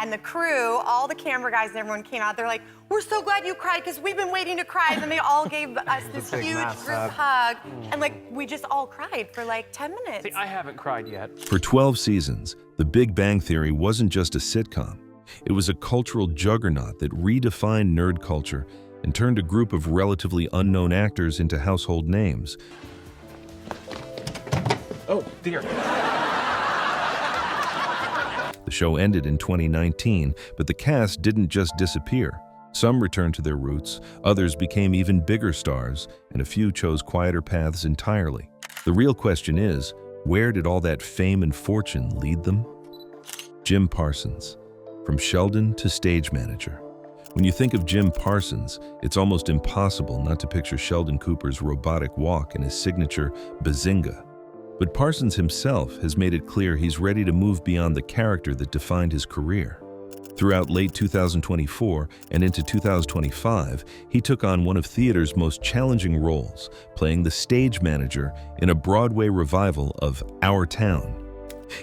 And the crew, all the camera guys and everyone came out. They're like, we're so glad you cried because we've been waiting to cry. And then they all gave us this huge group hug. And like, we just all cried for like 10 minutes. See, I haven't cried yet. For 12 seasons, The Big Bang Theory wasn't just a sitcom. It was a cultural juggernaut that redefined nerd culture and turned a group of relatively unknown actors into household names. Oh, dear. The show ended in 2019, but the cast didn't just disappear. Some returned to their roots, others became even bigger stars, and a few chose quieter paths entirely. The real question is, where did all that fame and fortune lead them? Jim Parsons, from Sheldon to stage manager. When you think of Jim Parsons, it's almost impossible not to picture Sheldon Cooper's robotic walk and his signature bazinga. But Parsons himself has made it clear he's ready to move beyond the character that defined his career. Throughout late 2024 and into 2025, he took on one of theater's most challenging roles, playing the stage manager in a Broadway revival of Our Town.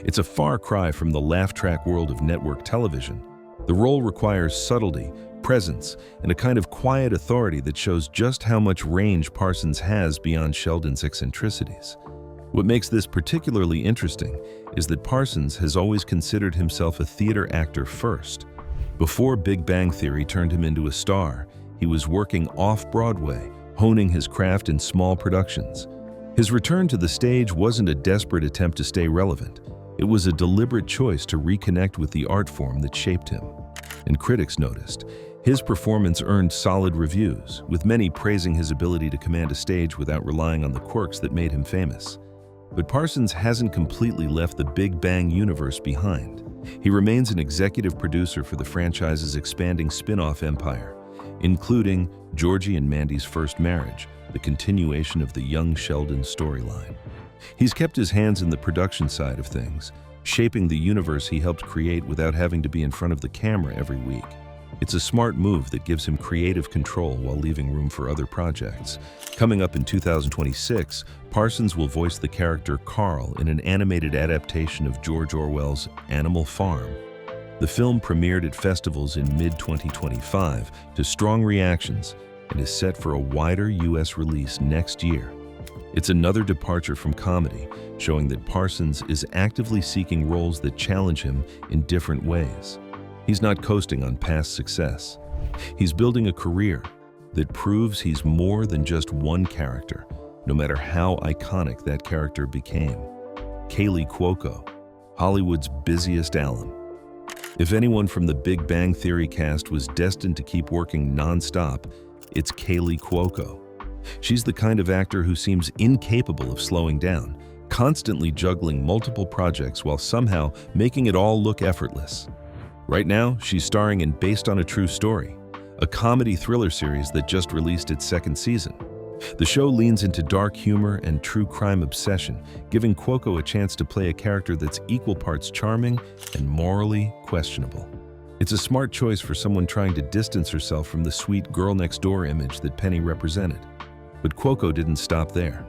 It's a far cry from the laugh track world of network television. The role requires subtlety, presence, and a kind of quiet authority that shows just how much range Parsons has beyond Sheldon's eccentricities. What makes this particularly interesting is that Parsons has always considered himself a theater actor first. Before Big Bang Theory turned him into a star, he was working off-Broadway, honing his craft in small productions. His return to the stage wasn't a desperate attempt to stay relevant. It was a deliberate choice to reconnect with the art form that shaped him. And critics noticed. His performance earned solid reviews, with many praising his ability to command a stage without relying on the quirks that made him famous. But Parsons hasn't completely left the Big Bang universe behind. He remains an executive producer for the franchise's expanding spin-off empire, including Georgie and Mandy's First Marriage, the continuation of the young Sheldon storyline. He's kept his hands in the production side of things, shaping the universe he helped create without having to be in front of the camera every week. It's a smart move that gives him creative control while leaving room for other projects. Coming up in 2026, Parsons will voice the character Carl in an animated adaptation of George Orwell's Animal Farm. The film premiered at festivals in mid-2025 to strong reactions and is set for a wider U.S. release next year. It's another departure from comedy, showing that Parsons is actively seeking roles that challenge him in different ways. He's not coasting on past success. He's building a career that proves he's more than just one character, no matter how iconic that character became. Kaley Cuoco, Hollywood's busiest alum. If anyone from the Big Bang Theory cast was destined to keep working non-stop, it's Kaley Cuoco. She's the kind of actor who seems incapable of slowing down, constantly juggling multiple projects while somehow making it all look effortless. Right now, she's starring in Based on a True Story, a comedy thriller series that just released its second season. The show leans into dark humor and true crime obsession, giving Cuoco a chance to play a character that's equal parts charming and morally questionable. It's a smart choice for someone trying to distance herself from the sweet girl-next-door image that Penny represented. But Cuoco didn't stop there.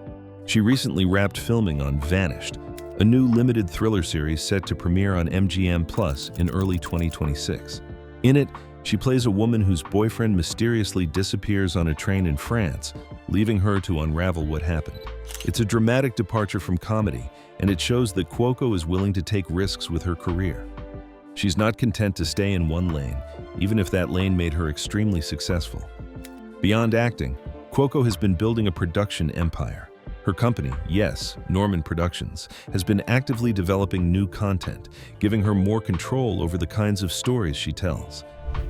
She recently wrapped filming on Vanished, a new limited thriller series set to premiere on MGM Plus in early 2026. In it, she plays a woman whose boyfriend mysteriously disappears on a train in France, leaving her to unravel what happened. It's a dramatic departure from comedy, and it shows that Cuoco is willing to take risks with her career. She's not content to stay in one lane, even if that lane made her extremely successful. Beyond acting, Cuoco has been building a production empire. Her company, Yes, Norman Productions, has been actively developing new content, giving her more control over the kinds of stories she tells.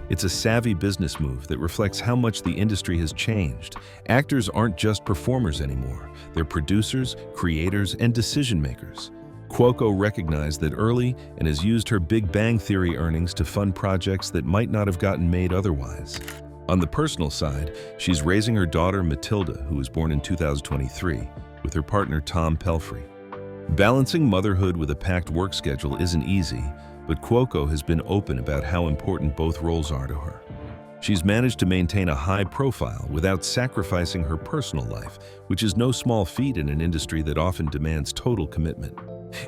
It's a savvy business move that reflects how much the industry has changed. Actors aren't just performers anymore. They're producers, creators, and decision-makers. Cuoco recognized that early and has used her Big Bang Theory earnings to fund projects that might not have gotten made otherwise. On the personal side, she's raising her daughter Matilda, who was born in 2023, with her partner Tom Pelfrey. Balancing motherhood with a packed work schedule isn't easy, but Cuoco has been open about how important both roles are to her. She's managed to maintain a high profile without sacrificing her personal life, which is no small feat in an industry that often demands total commitment.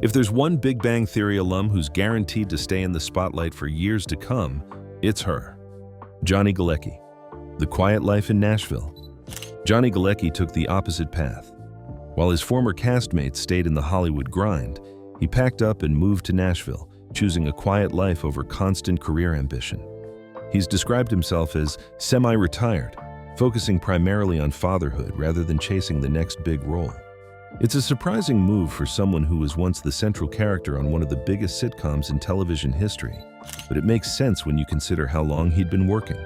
If there's one Big Bang Theory alum who's guaranteed to stay in the spotlight for years to come, it's her. Johnny Galecki. The Quiet Life in Nashville. Johnny Galecki took the opposite path. While his former castmates stayed in the Hollywood grind, he packed up and moved to Nashville, choosing a quiet life over constant career ambition. He's described himself as semi-retired, focusing primarily on fatherhood rather than chasing the next big role. It's a surprising move for someone who was once the central character on one of the biggest sitcoms in television history, but it makes sense when you consider how long he'd been working.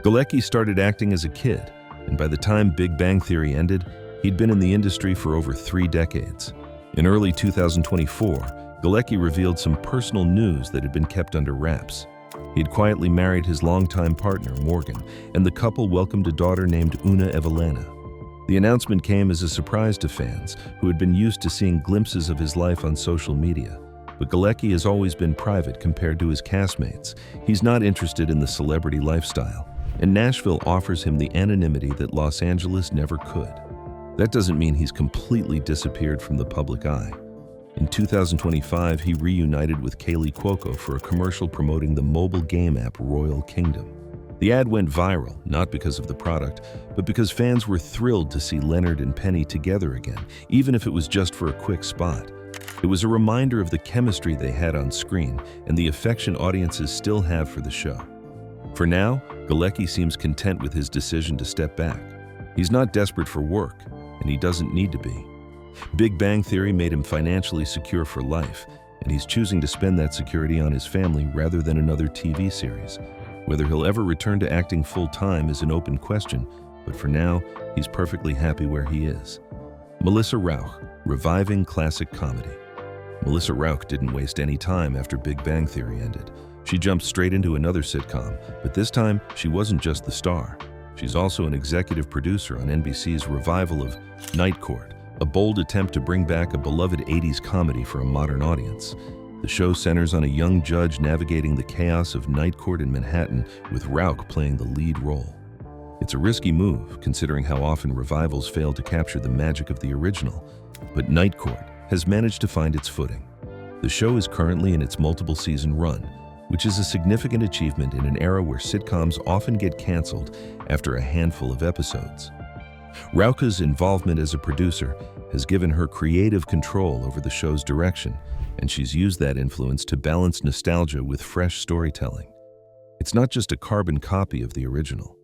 Galecki started acting as a kid, and by the time Big Bang Theory ended, he'd been in the industry for over 3 decades. In early 2024, Galecki revealed some personal news that had been kept under wraps. He'd quietly married his longtime partner, Morgan, and the couple welcomed a daughter named Una Evelena. The announcement came as a surprise to fans who had been used to seeing glimpses of his life on social media. But Galecki has always been private compared to his castmates. He's not interested in the celebrity lifestyle, and Nashville offers him the anonymity that Los Angeles never could. That doesn't mean he's completely disappeared from the public eye. In 2025, he reunited with Kaylee Cuoco for a commercial promoting the mobile game app Royal Kingdom. The ad went viral, not because of the product, but because fans were thrilled to see Leonard and Penny together again, even if it was just for a quick spot. It was a reminder of the chemistry they had on screen and the affection audiences still have for the show. For now, Galecki seems content with his decision to step back. He's not desperate for work, and he doesn't need to be. Big Bang Theory made him financially secure for life, and he's choosing to spend that security on his family rather than another TV series. Whether he'll ever return to acting full-time is an open question, but for now, he's perfectly happy where he is. Melissa Rauch, reviving classic comedy. Melissa Rauch didn't waste any time after Big Bang Theory ended. She jumped straight into another sitcom, but this time, she wasn't just the star. She's also an executive producer on NBC's revival of Night Court, a bold attempt to bring back a beloved 80s comedy for a modern audience. The show centers on a young judge navigating the chaos of Night Court in Manhattan, with Rauch playing the lead role. It's a risky move, considering how often revivals fail to capture the magic of the original, but Night Court has managed to find its footing. The show is currently in its multiple-season run, which is a significant achievement in an era where sitcoms often get canceled after a handful of episodes. Rauch's involvement as a producer has given her creative control over the show's direction, and she's used that influence to balance nostalgia with fresh storytelling. It's not just a carbon copy of the original.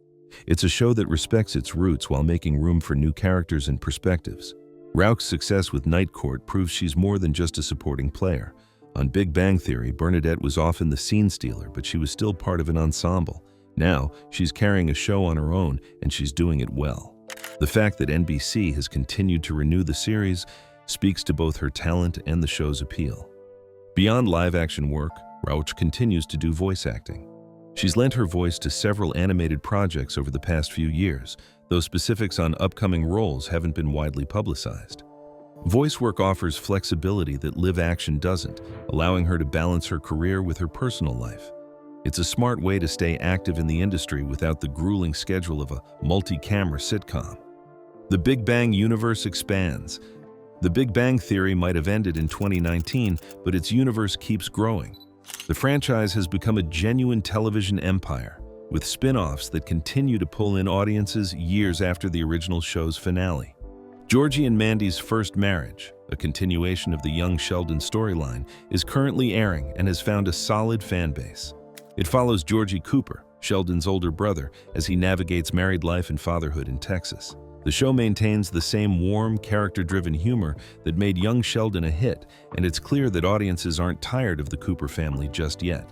It's a show that respects its roots while making room for new characters and perspectives. Rauch's success with Night Court proves she's more than just a supporting player. On Big Bang Theory, Bernadette was often the scene stealer, but she was still part of an ensemble. Now, she's carrying a show on her own, and she's doing it well. The fact that NBC has continued to renew the series speaks to both her talent and the show's appeal. Beyond live-action work, Rauch continues to do voice acting. She's lent her voice to several animated projects over the past few years, though specifics on upcoming roles haven't been widely publicized. Voice work offers flexibility that live action doesn't, allowing her to balance her career with her personal life. It's a smart way to stay active in the industry without the grueling schedule of a multi-camera sitcom. The Big Bang universe expands. The Big Bang Theory might have ended in 2019, but its universe keeps growing. The franchise has become a genuine television empire, with spin-offs that continue to pull in audiences years after the original show's finale. Georgie and Mandy's First Marriage, a continuation of the young Sheldon storyline, is currently airing and has found a solid fan base. It follows Georgie Cooper, Sheldon's older brother, as he navigates married life and fatherhood in Texas. The show maintains the same warm, character-driven humor that made young Sheldon a hit, and it's clear that audiences aren't tired of the Cooper family just yet.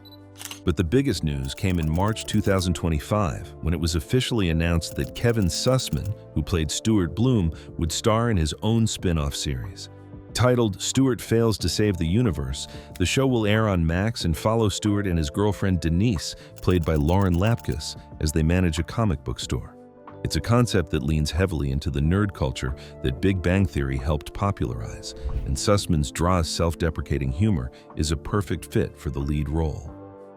But the biggest news came in March 2025, when it was officially announced that Kevin Sussman, who played Stuart Bloom, would star in his own spin-off series. Titled Stuart Fails to Save the Universe, the show will air on Max and follow Stuart and his girlfriend Denise, played by Lauren Lapkus, as they manage a comic book store. It's a concept that leans heavily into the nerd culture that Big Bang Theory helped popularize, and Sussman's dry, self-deprecating humor is a perfect fit for the lead role.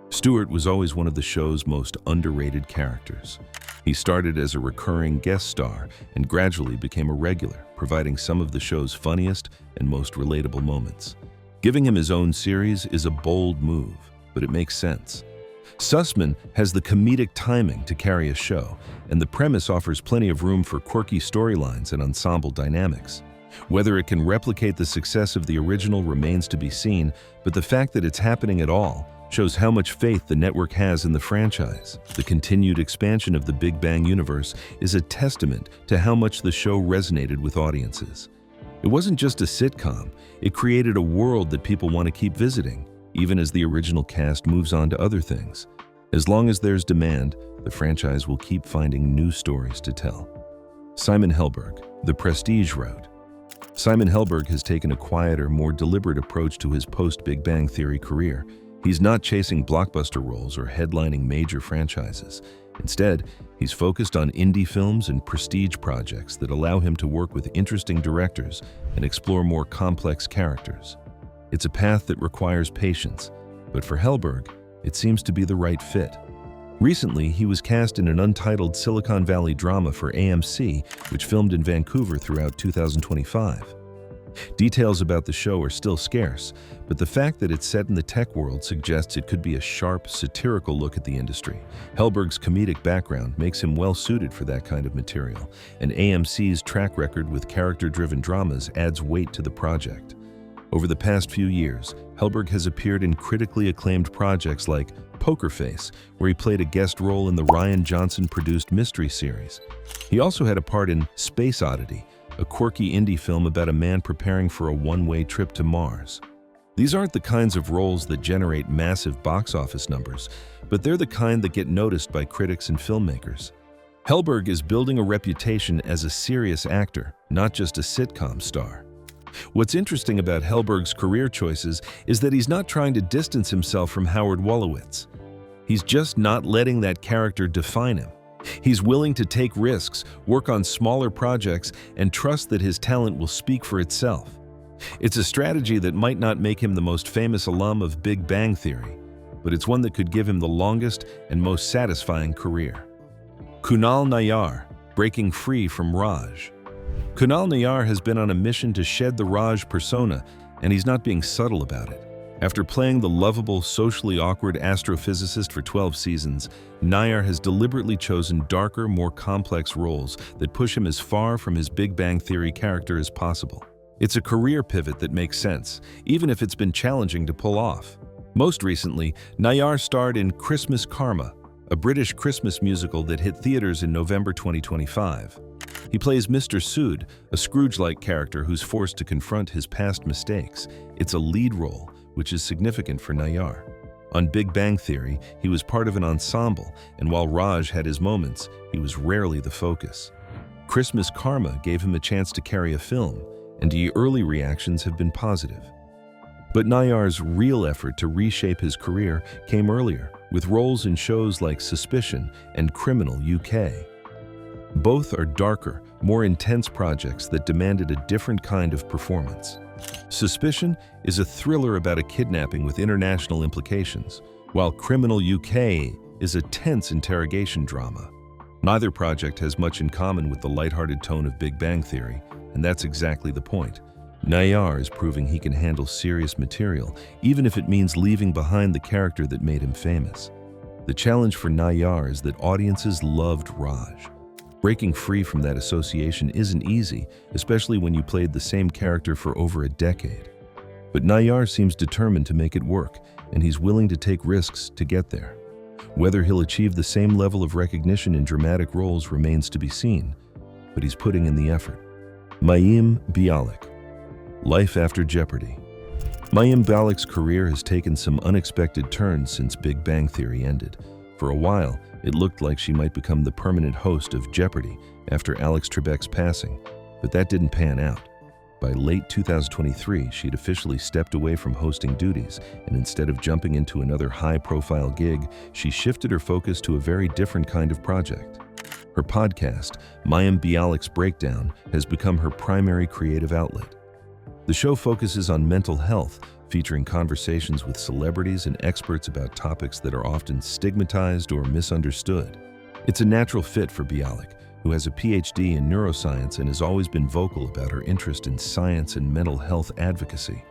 Stuart was always one of the show's most underrated characters. He started as a recurring guest star and gradually became a regular, providing some of the show's funniest and most relatable moments. Giving him his own series is a bold move, but it makes sense. Sussman has the comedic timing to carry a show, and the premise offers plenty of room for quirky storylines and ensemble dynamics. Whether it can replicate the success of the original remains to be seen, but the fact that it's happening at all shows how much faith the network has in the franchise. The continued expansion of the Big Bang universe is a testament to how much the show resonated with audiences. It wasn't just a sitcom, it created a world that people want to keep visiting, even as the original cast moves on to other things. As long as there's demand, the franchise will keep finding new stories to tell. Simon Helberg, The Prestige Route. Simon Helberg has taken a quieter, more deliberate approach to his post-Big Bang Theory career. He's not chasing blockbuster roles or headlining major franchises. Instead, he's focused on indie films and prestige projects that allow him to work with interesting directors and explore more complex characters. It's a path that requires patience, but for Helberg, it seems to be the right fit. Recently, he was cast in an untitled Silicon Valley drama for AMC, which filmed in Vancouver throughout 2025. Details about the show are still scarce, but the fact that it's set in the tech world suggests it could be a sharp, satirical look at the industry. Helberg's comedic background makes him well-suited for that kind of material, and AMC's track record with character-driven dramas adds weight to the project. Over the past few years, Helberg has appeared in critically acclaimed projects like Poker Face, where he played a guest role in the Rian Johnson-produced mystery series. He also had a part in Space Oddity, a quirky indie film about a man preparing for a one-way trip to Mars. These aren't the kinds of roles that generate massive box office numbers, but they're the kind that get noticed by critics and filmmakers. Helberg is building a reputation as a serious actor, not just a sitcom star. What's interesting about Helberg's career choices is that he's not trying to distance himself from Howard Wolowitz. He's just not letting that character define him. He's willing to take risks, work on smaller projects, and trust that his talent will speak for itself. It's a strategy that might not make him the most famous alum of Big Bang Theory, but it's one that could give him the longest and most satisfying career. Kunal Nayyar, breaking free from Raj. Kunal Nayyar has been on a mission to shed the Raj persona, and he's not being subtle about it. After playing the lovable, socially awkward astrophysicist for 12 seasons, Nayyar has deliberately chosen darker, more complex roles that push him as far from his Big Bang Theory character as possible. It's a career pivot that makes sense, even if it's been challenging to pull off. Most recently, Nayyar starred in Christmas Karma, a British Christmas musical that hit theaters in November 2025. He plays Mr. Sood, a Scrooge-like character who's forced to confront his past mistakes. It's a lead role, which is significant for Nayyar. On Big Bang Theory, he was part of an ensemble, and while Raj had his moments, he was rarely the focus. Christmas Karma gave him a chance to carry a film, and the early reactions have been positive. But Nayyar's real effort to reshape his career came earlier, with roles in shows like Suspicion and Criminal UK. Both are darker, more intense projects that demanded a different kind of performance. Suspicion is a thriller about a kidnapping with international implications, while Criminal UK is a tense interrogation drama. Neither project has much in common with the lighthearted tone of Big Bang Theory, and that's exactly the point. Nayyar is proving he can handle serious material, even if it means leaving behind the character that made him famous. The challenge for Nayyar is that audiences loved Raj. Breaking free from that association isn't easy, especially when you played the same character for over a decade. But Nayyar seems determined to make it work, and he's willing to take risks to get there. Whether he'll achieve the same level of recognition in dramatic roles remains to be seen, but he's putting in the effort. Mayim Bialik, Life After Jeopardy. Mayim Bialik's career has taken some unexpected turns since Big Bang Theory ended. For a while, it looked like she might become the permanent host of Jeopardy after Alex Trebek's passing, but that didn't pan out. By late 2023, she'd officially stepped away from hosting duties, and instead of jumping into another high-profile gig, she shifted her focus to a very different kind of project. Her podcast, Mayim Bialik's Breakdown, has become her primary creative outlet. The show focuses on mental health, featuring conversations with celebrities and experts about topics that are often stigmatized or misunderstood. It's a natural fit for Bialik, who has a PhD in neuroscience and has always been vocal about her interest in science and mental health advocacy.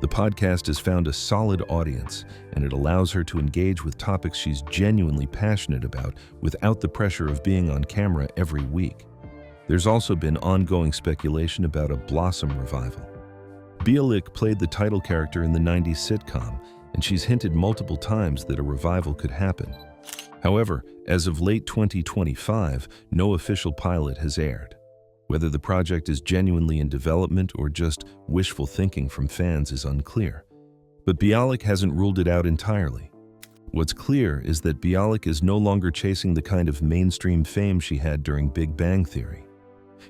The podcast has found a solid audience, and it allows her to engage with topics she's genuinely passionate about without the pressure of being on camera every week. There's also been ongoing speculation about a Blossom revival. Bialik played the title character in the 90s sitcom, and she's hinted multiple times that a revival could happen. However, as of late 2025, no official pilot has aired. Whether the project is genuinely in development or just wishful thinking from fans is unclear. But Bialik hasn't ruled it out entirely. What's clear is that Bialik is no longer chasing the kind of mainstream fame she had during Big Bang Theory.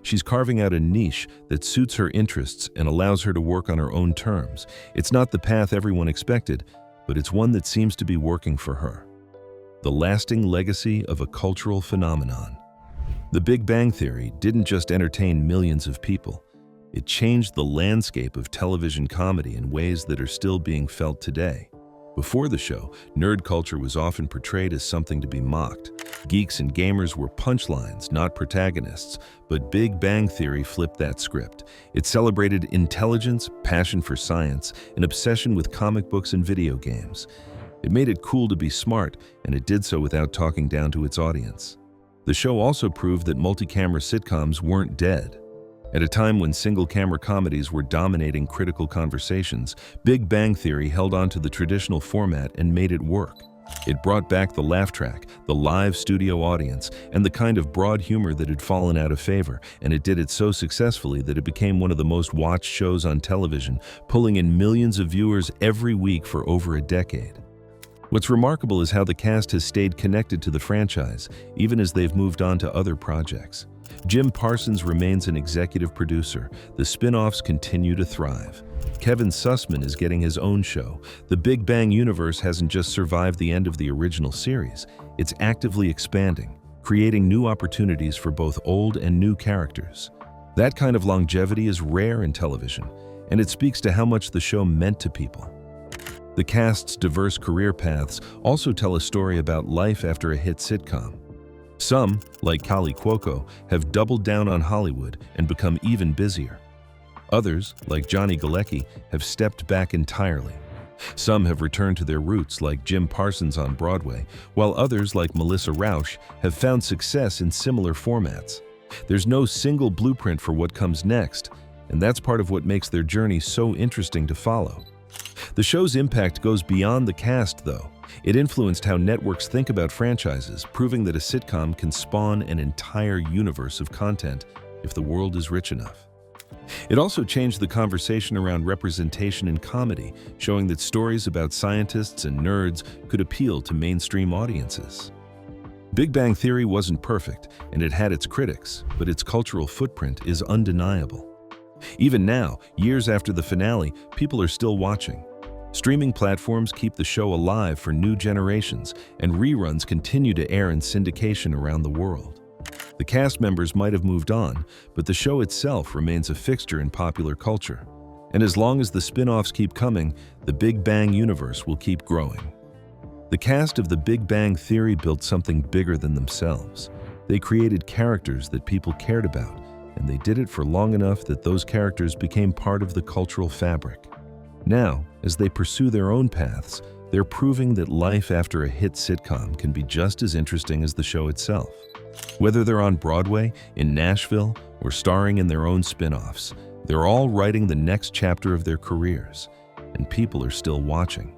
She's carving out a niche that suits her interests and allows her to work on her own terms. It's not the path everyone expected, but it's one that seems to be working for her. The lasting legacy of a cultural phenomenon. The Big Bang Theory didn't just entertain millions of people. It changed the landscape of television comedy in ways that are still being felt today. Before the show, nerd culture was often portrayed as something to be mocked. Geeks and gamers were punchlines, not protagonists, but Big Bang Theory flipped that script. It celebrated intelligence, passion for science, an obsession with comic books and video games. It made it cool to be smart, and it did so without talking down to its audience. The show also proved that multi-camera sitcoms weren't dead. At a time when single-camera comedies were dominating critical conversations, Big Bang Theory held on to the traditional format and made it work. It brought back the laugh track, the live studio audience, and the kind of broad humor that had fallen out of favor, and it did it so successfully that it became one of the most watched shows on television, pulling in millions of viewers every week for over a decade. What's remarkable is how the cast has stayed connected to the franchise, even as they've moved on to other projects. Jim Parsons remains an executive producer. The spin-offs continue to thrive. Kevin Sussman is getting his own show. The Big Bang universe hasn't just survived the end of the original series. It's actively expanding, creating new opportunities for both old and new characters. That kind of longevity is rare in television, and it speaks to how much the show meant to people. The cast's diverse career paths also tell a story about life after a hit sitcom. Some, like Kali Cuoco, have doubled down on Hollywood and become even busier. Others, like Johnny Galecki, have stepped back entirely. Some have returned to their roots, like Jim Parsons on Broadway, while others, like Melissa Rauch, have found success in similar formats. There's no single blueprint for what comes next, and that's part of what makes their journey so interesting to follow. The show's impact goes beyond the cast, though. It influenced how networks think about franchises, proving that a sitcom can spawn an entire universe of content if the world is rich enough. It also changed the conversation around representation in comedy, showing that stories about scientists and nerds could appeal to mainstream audiences. Big Bang Theory wasn't perfect, and it had its critics, but its cultural footprint is undeniable. Even now, years after the finale, people are still watching. Streaming platforms keep the show alive for new generations, and reruns continue to air in syndication around the world. The cast members might have moved on, but the show itself remains a fixture in popular culture. And as long as the spin-offs keep coming, the Big Bang universe will keep growing. The cast of The Big Bang Theory built something bigger than themselves. They created characters that people cared about, and they did it for long enough that those characters became part of the cultural fabric. Now, as they pursue their own paths, they're proving that life after a hit sitcom can be just as interesting as the show itself. Whether they're on Broadway, in Nashville, or starring in their own spin-offs, they're all writing the next chapter of their careers, and people are still watching.